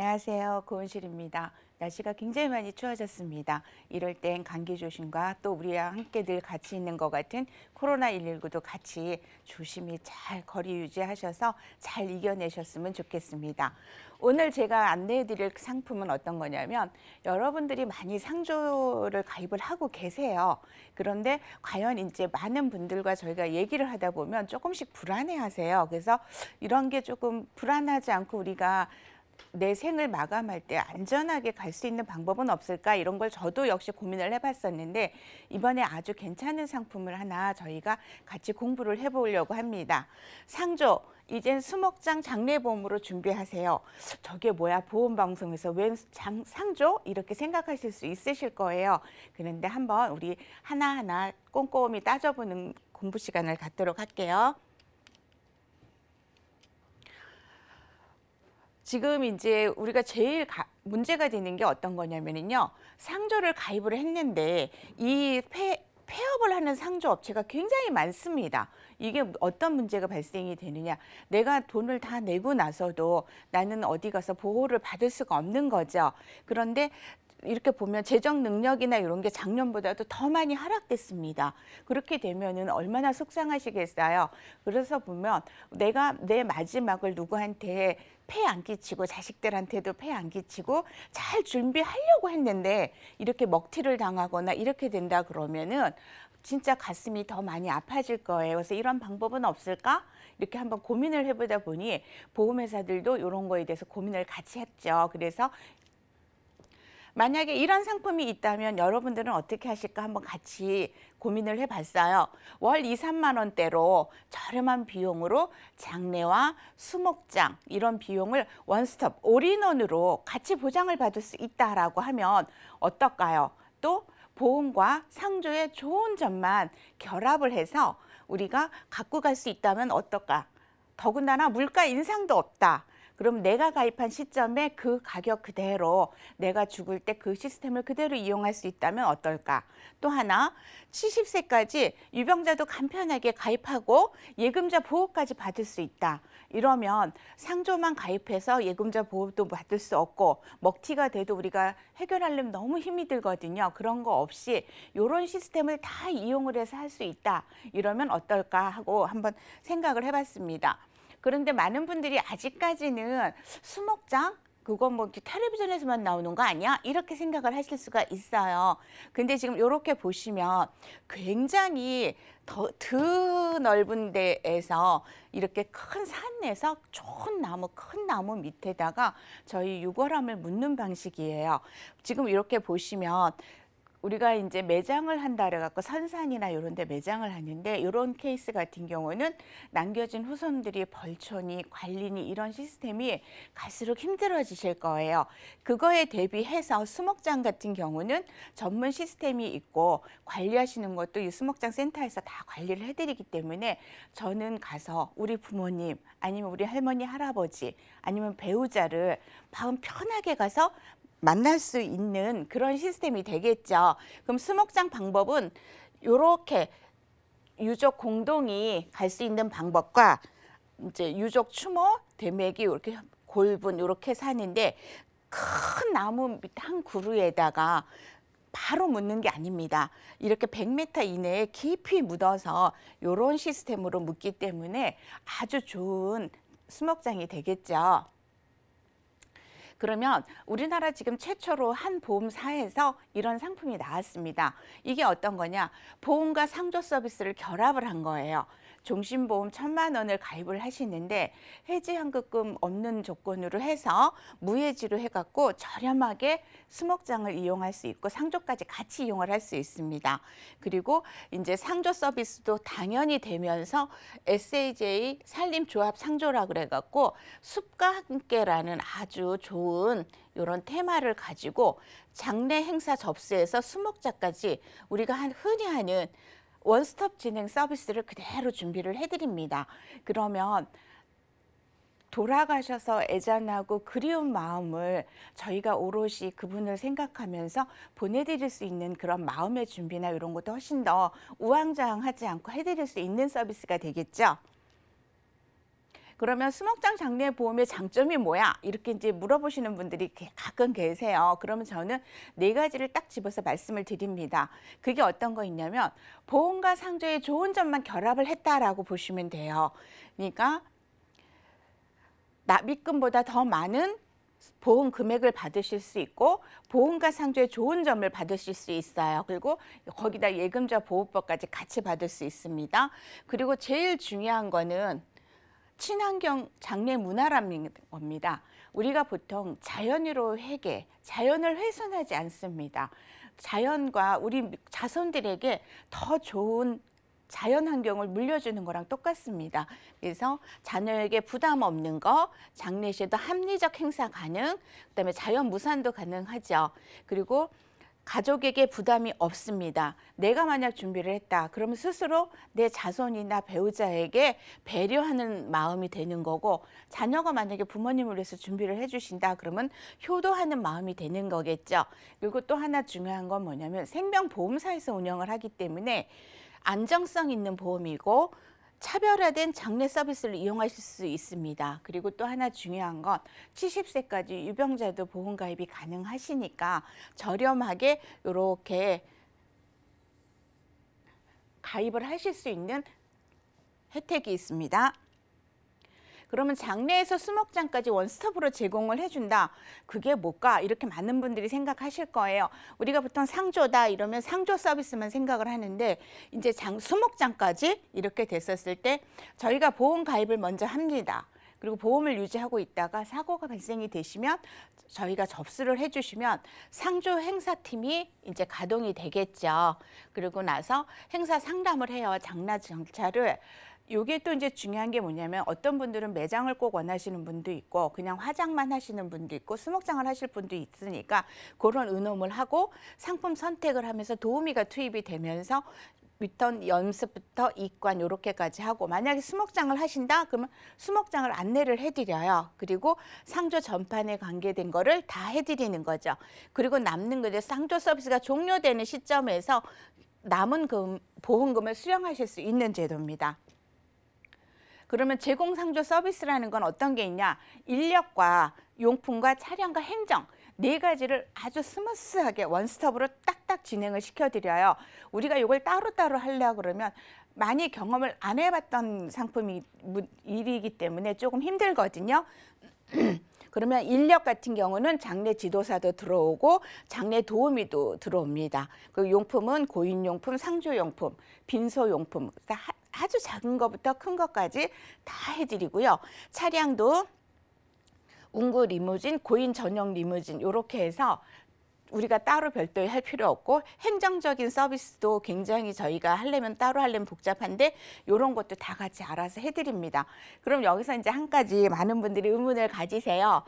안녕하세요. 고은실입니다. 날씨가 굉장히 많이 추워졌습니다. 이럴 땐 감기 조심과 또 우리와 함께 늘 같이 있는 것 같은 코로나19도 같이 조심히 잘 거리 유지하셔서 잘 이겨내셨으면 좋겠습니다. 오늘 제가 안내해 드릴 상품은 어떤 거냐면 여러분들이 많이 상조를 가입을 하고 계세요. 그런데 과연 이제 많은 분들과 저희가 얘기를 하다 보면 조금씩 불안해 하세요. 그래서 이런 게 조금 불안하지 않고 우리가 내 생을 마감할 때 안전하게 갈 수 있는 방법은 없을까? 이런 걸 저도 역시 고민을 해봤었는데 이번에 아주 괜찮은 상품을 하나 저희가 같이 공부를 해보려고 합니다. 상조, 이젠 수목장 장례보험으로 준비하세요. 저게 뭐야? 보험방송에서 웬 상조? 이렇게 생각하실 수 있으실 거예요. 그런데 한번 우리 하나하나 꼼꼼히 따져보는 공부 시간을 갖도록 할게요. 지금 이제 우리가 제일 문제가 되는 게 어떤 거냐면요. 상조를 가입을 했는데 이 폐업을 하는 상조 업체가 굉장히 많습니다. 이게 어떤 문제가 발생이 되느냐. 내가 돈을 다 내고 나서도 나는 어디 가서 보호를 받을 수가 없는 거죠. 그런데 이렇게 보면 재정 능력이나 이런 게 작년보다도 더 많이 하락됐습니다. 그렇게 되면은 얼마나 속상하시겠어요. 그래서 보면 내가 내 마지막을 누구한테 폐 안 끼치고 자식들한테도 폐 안 끼치고 잘 준비하려고 했는데 이렇게 먹튀를 당하거나 이렇게 된다 그러면은 진짜 가슴이 더 많이 아파질 거예요. 그래서 이런 방법은 없을까? 이렇게 한번 고민을 해보다 보니 보험회사들도 이런 거에 대해서 고민을 같이 했죠. 그래서 만약에 이런 상품이 있다면 여러분들은 어떻게 하실까 한번 같이 고민을 해봤어요. 월 2, 3만 원대로 저렴한 비용으로 장례와 수목장 이런 비용을 원스톱 올인원으로 같이 보장을 받을 수 있다라고 하면 어떨까요? 또 보험과 상조의 좋은 점만 결합을 해서 우리가 갖고 갈 수 있다면 어떨까? 더군다나 물가 인상도 없다. 그럼 내가 가입한 시점에 그 가격 그대로 내가 죽을 때 그 시스템을 그대로 이용할 수 있다면 어떨까? 또 하나, 70세까지 유병자도 간편하게 가입하고 예금자 보호까지 받을 수 있다. 이러면 상조만 가입해서 예금자 보호도 받을 수 없고 먹튀가 돼도 우리가 해결하려면 너무 힘이 들거든요. 그런 거 없이 이런 시스템을 다 이용을 해서 할 수 있다. 이러면 어떨까 하고 한번 생각을 해봤습니다. 그런데 많은 분들이 아직까지는 수목장 그건 뭐 텔레비전에서만 나오는 거 아니야? 이렇게 생각을 하실 수가 있어요. 근데 지금 이렇게 보시면 굉장히 더 넓은 데에서 이렇게 큰 산에서 좋은 나무, 큰 나무 밑에다가 저희 유골함을 묻는 방식이에요. 지금 이렇게 보시면 우리가 이제 매장을 한다 그래갖고 선산이나 이런 데 매장을 하는데 이런 케이스 같은 경우는 남겨진 후손들이 벌초니 관리니 이런 시스템이 갈수록 힘들어지실 거예요. 그거에 대비해서 수목장 같은 경우는 전문 시스템이 있고 관리하시는 것도 이 수목장 센터에서 다 관리를 해드리기 때문에 저는 가서 우리 부모님 아니면 우리 할머니 할아버지 아니면 배우자를 마음 편하게 가서 만날 수 있는 그런 시스템이 되겠죠. 그럼 수목장 방법은 이렇게 유족 공동이 갈 수 있는 방법과 이제 유족 추모, 대맥이 이렇게 골분 이렇게 사는데 큰 나무 밑 한 그루에다가 바로 묻는 게 아닙니다. 이렇게 100m 이내에 깊이 묻어서 이런 시스템으로 묻기 때문에 아주 좋은 수목장이 되겠죠. 그러면 우리나라 지금 최초로 한 보험사에서 이런 상품이 나왔습니다. 이게 어떤 거냐? 보험과 상조 서비스를 결합을 한 거예요. 종신보험 1,000만 원을 가입을 하시는데 해지환급금 없는 조건으로 해서 무해지로 해갖고 저렴하게 수목장을 이용할 수 있고 상조까지 같이 이용을 할 수 있습니다. 그리고 이제 상조 서비스도 당연히 되면서 SAJ 산림조합 상조라 그래갖고 숲과 함께라는 아주 좋은 이런 테마를 가지고 장례 행사 접수에서 수목자까지 우리가 흔히 하는 원스톱 진행 서비스를 그대로 준비를 해드립니다. 그러면 돌아가셔서 애잔하고 그리운 마음을 저희가 오롯이 그분을 생각하면서 보내드릴 수 있는 그런 마음의 준비나 이런 것도 훨씬 더 우왕좌왕하지 않고 해드릴 수 있는 서비스가 되겠죠. 그러면 수목장 장례 보험의 장점이 뭐야? 이렇게 이제 물어보시는 분들이 가끔 계세요. 그러면 저는 네 가지를 딱 집어서 말씀을 드립니다. 그게 어떤 거 있냐면 보험과 상조의 좋은 점만 결합을 했다라고 보시면 돼요. 그러니까 납입금보다 더 많은 보험 금액을 받으실 수 있고 보험과 상조의 좋은 점을 받으실 수 있어요. 그리고 거기다 예금자 보호법까지 같이 받을 수 있습니다. 그리고 제일 중요한 거는 친환경 장례 문화라는 겁니다. 우리가 보통 자연으로 회개, 자연을 훼손하지 않습니다. 자연과 우리 자손들에게 더 좋은 자연 환경을 물려주는 거랑 똑같습니다. 그래서 자녀에게 부담 없는 거, 장례시에도 합리적 행사 가능, 그다음에 자연 무산도 가능하죠. 그리고 가족에게 부담이 없습니다. 내가 만약 준비를 했다. 그러면 스스로 내 자손이나 배우자에게 배려하는 마음이 되는 거고 자녀가 만약에 부모님을 위해서 준비를 해주신다. 그러면 효도하는 마음이 되는 거겠죠. 그리고 또 하나 중요한 건 뭐냐면 생명보험사에서 운영을 하기 때문에 안정성 있는 보험이고 차별화된 장례 서비스를 이용하실 수 있습니다. 그리고 또 하나 중요한 건 70세까지 유병자도 보험 가입이 가능하시니까 저렴하게 이렇게 가입을 하실 수 있는 혜택이 있습니다. 그러면 장례에서 수목장까지 원스톱으로 제공을 해준다. 그게 뭘까? 이렇게 많은 분들이 생각하실 거예요. 우리가 보통 상조다 이러면 상조 서비스만 생각을 하는데 이제 수목장까지 이렇게 됐었을 때 저희가 보험 가입을 먼저 합니다. 그리고 보험을 유지하고 있다가 사고가 발생이 되시면 저희가 접수를 해주시면 상조 행사팀이 이제 가동이 되겠죠. 그리고 나서 행사 상담을 해요. 장례 절차를. 요게 또 이제 중요한 게 뭐냐면 어떤 분들은 매장을 꼭 원하시는 분도 있고 그냥 화장만 하시는 분도 있고 수목장을 하실 분도 있으니까 그런 의논을 하고 상품 선택을 하면서 도우미가 투입이 되면서 위턴 연습부터 입관 요렇게까지 하고 만약에 수목장을 하신다 그러면 수목장을 안내를 해드려요. 그리고 상조 전판에 관계된 거를 다 해드리는 거죠. 그리고 남는 거죠. 상조 서비스가 종료되는 시점에서 남은 보험금을 수령하실 수 있는 제도입니다. 그러면 제공상조 서비스라는 건 어떤 게 있냐? 인력과 용품과 차량과 행정 네 가지를 아주 스무스하게 원스톱으로 딱딱 진행을 시켜드려요. 우리가 이걸 따로따로 하려고 그러면 많이 경험을 안 해봤던 일이기 때문에 조금 힘들거든요. 그러면 인력 같은 경우는 장례 지도사도 들어오고 장례 도우미도 들어옵니다. 그 용품은 고인용품, 상조용품, 빈소용품 아주 작은 것부터 큰 것까지 다 해드리고요. 차량도 운구 리무진, 고인 전용 리무진 이렇게 해서 우리가 따로 별도에 할 필요 없고 행정적인 서비스도 굉장히 저희가 하려면 따로 하려면 복잡한데 이런 것도 다 같이 알아서 해드립니다. 그럼 여기서 이제 한 가지 많은 분들이 의문을 가지세요.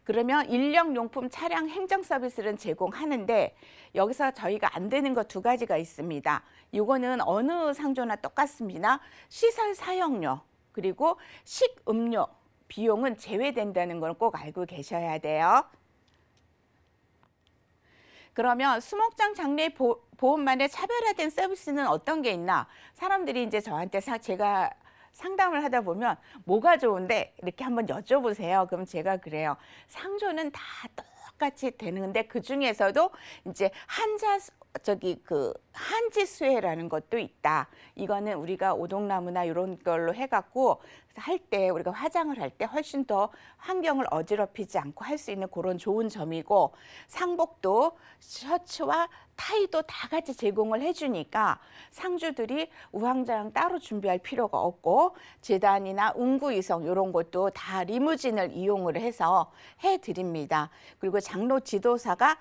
그러면 인력용품 차량 행정 서비스는 제공하는데 여기서 저희가 안 되는 거 두 가지가 있습니다. 이거는 어느 상조나 똑같습니다. 시설 사용료 그리고 식음료 비용은 제외된다는 걸 꼭 알고 계셔야 돼요. 그러면 수목장 장례 보험만의 차별화된 서비스는 어떤 게 있나? 사람들이 이제 저한테 제가 상담을 하다 보면 뭐가 좋은데 이렇게 한번 여쭤보세요. 그럼 제가 그래요. 상조는 다 똑같이 되는데 그 중에서도 이제 한지 수혜라는 것도 있다. 이거는 우리가 오동나무나 이런 걸로 해갖고 할 때 우리가 화장을 할 때 훨씬 더 환경을 어지럽히지 않고 할 수 있는 그런 좋은 점이고 상복도 셔츠와 타이도 다 같이 제공을 해주니까 상주들이 우왕좌왕 따로 준비할 필요가 없고 제단이나 운구 이송 이런 것도 다 리무진을 이용을 해서 해드립니다. 그리고 장로 지도사가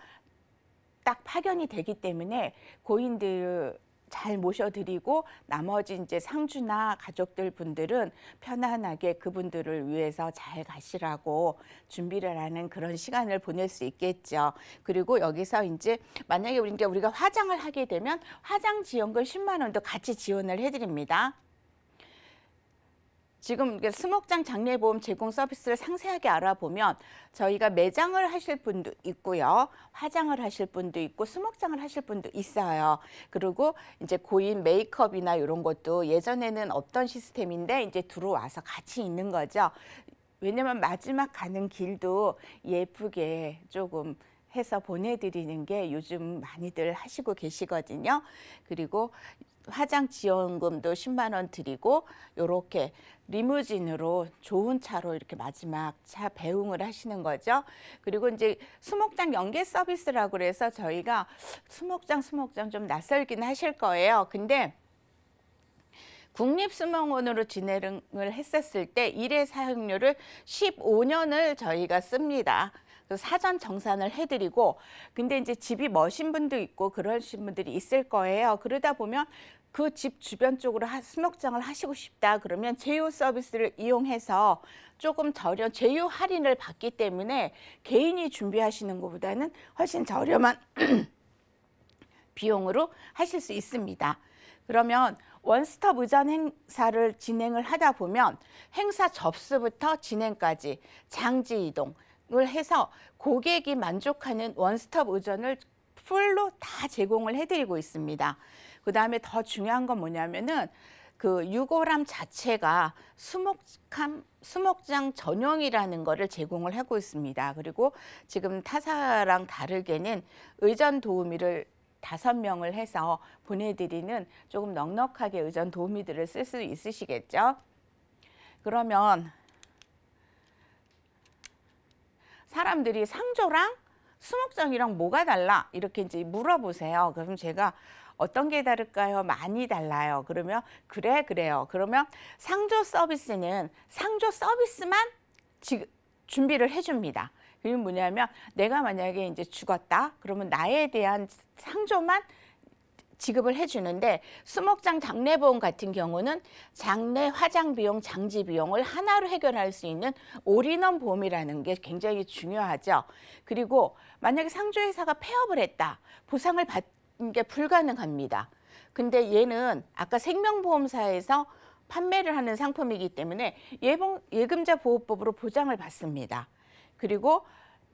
딱 파견이 되기 때문에 고인들 잘 모셔드리고 나머지 이제 상주나 가족들 분들은 편안하게 그분들을 위해서 잘 가시라고 준비를 하는 그런 시간을 보낼 수 있겠죠. 그리고 여기서 이제 만약에 우리가 화장을 하게 되면 화장 지원금 10만 원도 같이 지원을 해드립니다. 지금 이게 수목장 장례보험 제공 서비스를 상세하게 알아보면 저희가 매장을 하실 분도 있고요. 화장을 하실 분도 있고 수목장을 하실 분도 있어요. 그리고 이제 고인 메이크업이나 이런 것도 예전에는 없던 시스템인데 이제 들어와서 같이 있는 거죠. 왜냐면 마지막 가는 길도 예쁘게 조금 해서 보내드리는 게 요즘 많이들 하시고 계시거든요. 그리고 화장 지원금도 10만 원 드리고 요렇게 리무진으로 좋은 차로 이렇게 마지막 차 배웅을 하시는 거죠. 그리고 이제 수목장 연계 서비스라고 그래서 저희가 수목장 좀 낯설긴 하실 거예요. 근데 국립수목원으로 진행을 했었을 때 일회 사용료를 15년을 저희가 씁니다. 사전 정산을 해드리고, 근데 이제 집이 머신 분도 있고 그러신 분들이 있을 거예요. 그러다 보면 그 집 주변 쪽으로 수목장을 하시고 싶다 그러면 제휴 서비스를 이용해서 조금 제휴 할인을 받기 때문에 개인이 준비하시는 것보다는 훨씬 저렴한 비용으로 하실 수 있습니다. 그러면 원스톱 의전 행사를 진행을 하다 보면 행사 접수부터 진행까지 장지 이동을 해서 고객이 만족하는 원스톱 의전을 풀로 다 제공을 해드리고 있습니다. 그 다음에 더 중요한 건 뭐냐면은 그 유골함 자체가 수목장 전용이라는 거를 제공을 하고 있습니다. 그리고 지금 타사랑 다르게는 의전 도우미를 5명을 해서 보내드리는 조금 넉넉하게 의전 도우미들을 쓸 수 있으시겠죠. 그러면 사람들이 상조랑 수목장이랑 뭐가 달라? 이렇게 이제 물어보세요. 그럼 제가 어떤 게 다를까요? 많이 달라요. 그러면 그래요. 그러면 상조 서비스는 상조 서비스만 준비를 해줍니다. 그게 뭐냐면 내가 만약에 이제 죽었다 그러면 나에 대한 상조만 지급을 해주는데 수목장 장례보험 같은 경우는 장례 화장 비용, 장지 비용을 하나로 해결할 수 있는 올인원 보험이라는 게 굉장히 중요하죠. 그리고 만약에 상조회사가 폐업을 했다, 보상을 받는 게 불가능합니다. 근데 얘는 아까 생명보험사에서 판매를 하는 상품이기 때문에 예금자 보호법으로 보장을 받습니다. 그리고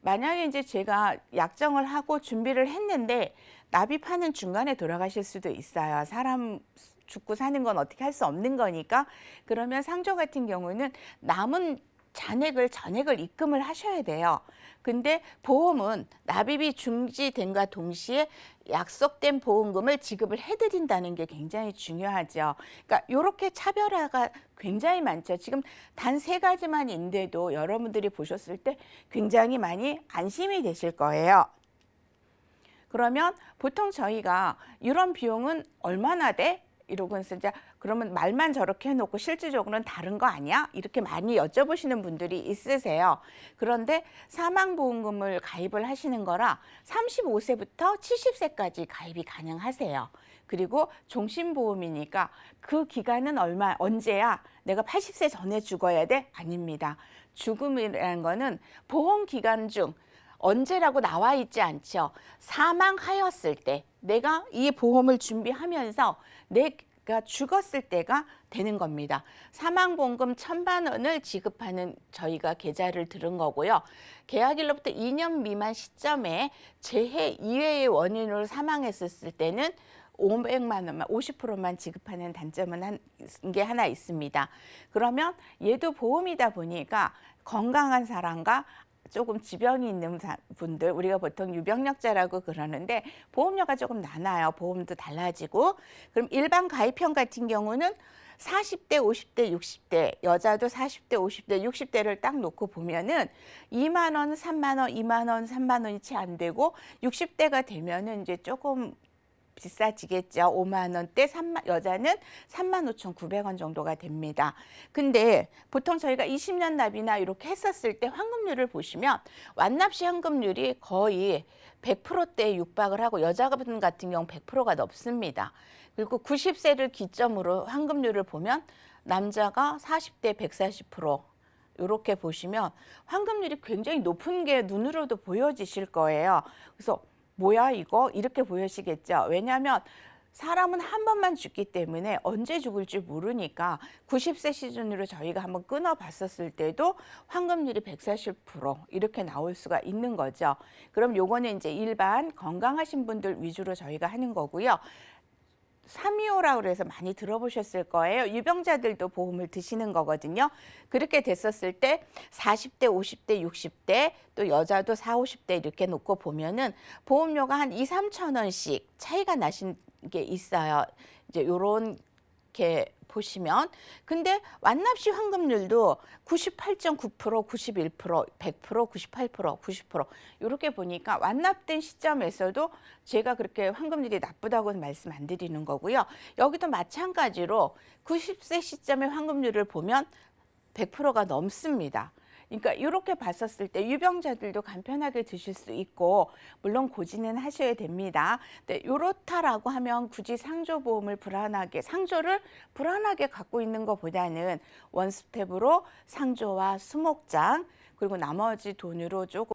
만약에 이제 제가 약정을 하고 준비를 했는데 납입하는 중간에 돌아가실 수도 있어요. 사람 죽고 사는 건 어떻게 할 수 없는 거니까. 그러면 상조 같은 경우는 남은 전액을 입금을 하셔야 돼요. 근데 보험은 납입이 중지된과 동시에 약속된 보험금을 지급을 해드린다는 게 굉장히 중요하죠. 그러니까 이렇게 차별화가 굉장히 많죠. 지금 단 3가지만인데도 여러분들이 보셨을 때 굉장히 많이 안심이 되실 거예요. 그러면 보통 저희가 이런 비용은 얼마나 돼? 이러고 이제 그러면 말만 저렇게 해놓고 실질적으로는 다른 거 아니야? 이렇게 많이 여쭤보시는 분들이 있으세요. 그런데 사망보험금을 가입을 하시는 거라 35세부터 70세까지 가입이 가능하세요. 그리고 종신보험이니까 그 기간은 언제야? 내가 80세 전에 죽어야 돼? 아닙니다. 죽음이라는 거는 보험 기간 중 언제라고 나와 있지 않죠. 사망하였을 때 내가 이 보험을 준비하면서 내가 죽었을 때가 되는 겁니다. 사망보험금 1,000만 원을 지급하는 저희가 계좌를 들은 거고요. 계약일로부터 2년 미만 시점에 재해 이외의 원인으로 사망했을 때는 500만 원만 50%만 지급하는 단점은 게 하나 있습니다. 그러면 얘도 보험이다 보니까 건강한 사람과 조금 지병이 있는 분들, 우리가 보통 유병력자라고 그러는데 보험료가 조금 나눠요. 보험도 달라지고. 그럼 일반 가입형 같은 경우는 40대, 50대, 60대, 여자도 40대, 50대, 60대를 딱 놓고 보면은 2만 원, 3만 원, 2만 원, 3만 원이 채 안 되고 60대가 되면은 이제 조금 비싸지겠죠. 5만 원대, 여자는 35,900원 정도가 됩니다. 근데 보통 저희가 20년 납이나 이렇게 했었을 때 환급률을 보시면 완납시 환급률이 거의 100%대에 육박을 하고 여자분 같은 경우 100%가 넘습니다. 그리고 90세를 기점으로 환급률을 보면 남자가 40대 140%, 이렇게 보시면 환급률이 굉장히 높은 게 눈으로도 보여지실 거예요. 그래서 뭐야 이거? 이렇게 보여지겠죠. 왜냐하면 사람은 한 번만 죽기 때문에 언제 죽을지 모르니까 90세 시즌으로 저희가 한번 끊어봤었을 때도 환급률이 140% 이렇게 나올 수가 있는 거죠. 그럼 요거는 이제 일반 건강하신 분들 위주로 저희가 하는 거고요. 325라고 그래서 많이 들어보셨을 거예요. 유병자들도 보험을 드시는 거거든요. 그렇게 됐었을 때 40대, 50대, 60대 또 여자도 40, 50대 이렇게 놓고 보면은 보험료가 한 2, 3천 원씩 차이가 나신 게 있어요. 이제 요런 게 보시면 근데 완납시 환급률도 98.9%, 91%, 100%, 98%, 90% 이렇게 보니까 완납된 시점에서도 제가 그렇게 환급률이 나쁘다고는 말씀 안 드리는 거고요. 여기도 마찬가지로 90세 시점의 환급률을 보면 100%가 넘습니다. 그러니까 이렇게 봤었을 때 유병자들도 간편하게 드실 수 있고 물론 고지는 하셔야 됩니다. 근데 이렇다라고 하면 굳이 상조보험을 상조를 불안하게 갖고 있는 것보다는 원스텝으로 상조와 수목장 그리고 나머지 돈으로 조금